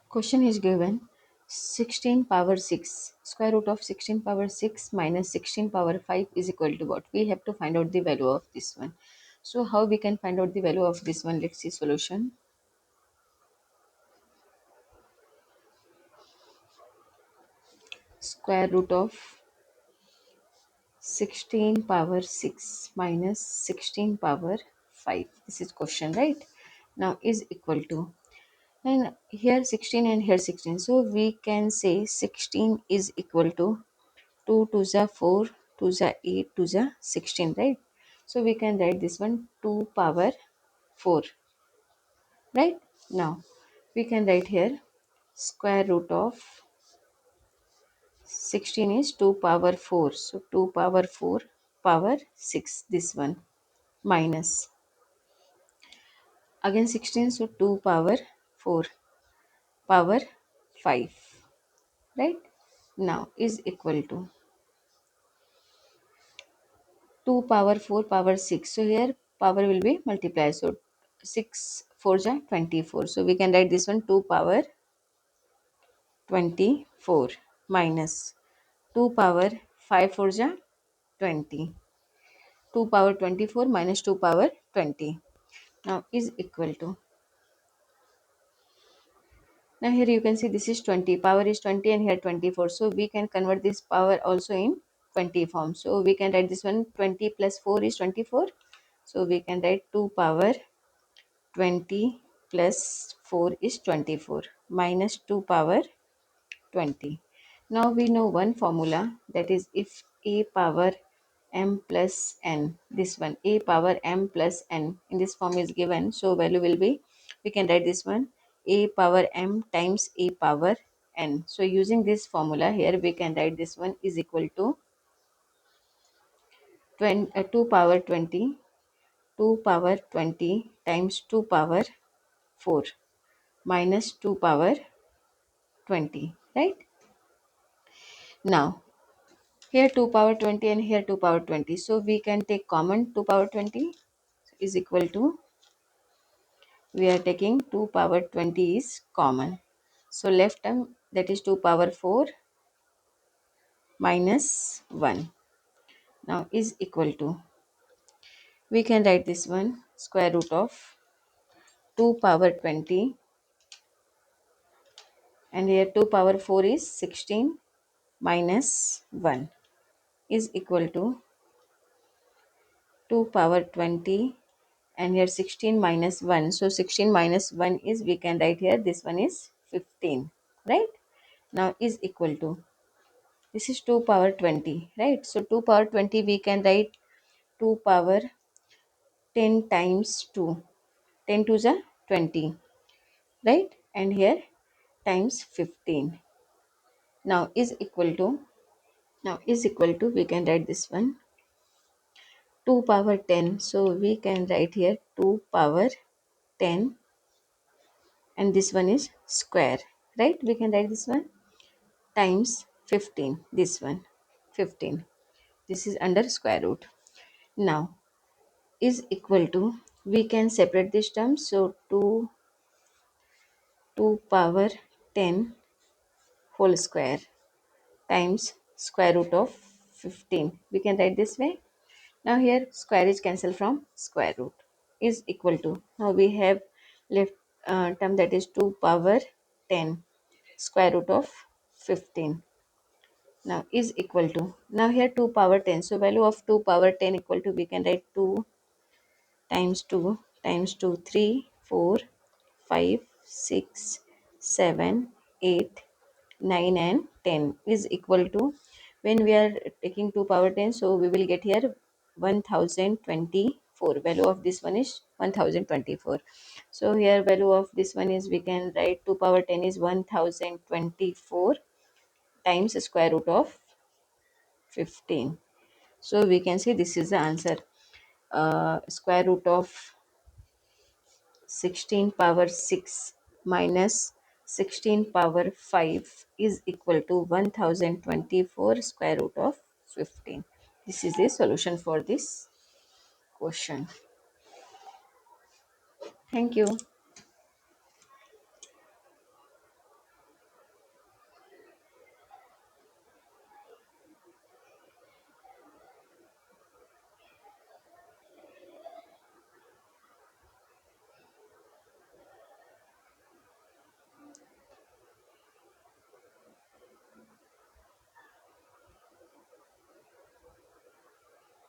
Question is given 16 power 6. Square root of 16 power 6 minus 16 power 5 is equal to what? We have to find out the value of this one. So how we can find out the value of this one? Let's see solution. Square root of 16 power 6 minus 16 power 5. This is question, right? Now is equal to, and here 16 and here 16. So we can say 16 is equal to 2 to the 4 to the 8 to the 16, right? So we can write this one 2 power 4, right? Now we can write here square root of 16 is 2 power 4. So 2 power 4 power 6, this one, minus again 16, so 2 power 4 power 5, right? Now is equal to 2 power 4 power 6. So here power will be multiplied. So 6 4 ja 24. So we can write this one 2 power 24 minus 2 power 5 4 ja 20. 2 power 24 minus 2 power 20. Now is equal to. Now here you can see this is 20. Power is 20 and here 24. So we can convert this power also in 20 form. So we can write this one 20 plus 4 is 24. So we can write 2 power 20 plus 4 is 24 minus 2 power 20. Now we know one formula, that is if a power m plus n, this one a power m plus n in this form is given, so value will be, we can write this one a power m times a power n. So using this formula here we can write this one is equal to 2 power 20, 2 power 20 times 2 power 4 minus 2 power 20, right? Now here 2 power 20 and here 2 power 20, so we can take common 2 power 20 is equal to, we are taking 2 power 20 is common, so left term, that is 2 power 4 minus 1, now is equal to, we can write this one square root of 2 power 20 and here 2 power 4 is 16 minus 1 is equal to 2 power 20 and here 16 minus 1. So 16 minus 1 is, we can write here, this one is 15, right? Now is equal to, this is 2 power 20, right? So 2 power 20 we can write 2 power 10 times 2. 10 to the 20, right? And here times 15. Now is equal to, we can write this one 2 power 10. So we can write here 2 power 10 and this one is square, right? We can write this one times 15, this one 15, this is under square root. Now is equal to, we can separate this term, so 2 power 10 whole square times square root of 15, we can write this way. Now here square is cancelled from square root is equal to, now we have left term, that is 2 power 10 square root of 15, now is equal to, now here 2 power 10, so value of 2 power 10 equal to, we can write 2 times 2 times 2 3 4 5 6 7 8 9 and 10 is equal to, when we are taking 2 power 10, so we will get here 1024, value of this one is 1024. So here value of this one is, we can write 2 power 10 is 1024 times square root of 15. So we can say this is the answer. Square root of 16 power 6 minus 16 power 5 is equal to 1024 square root of 15. This is the solution for this question. Thank you.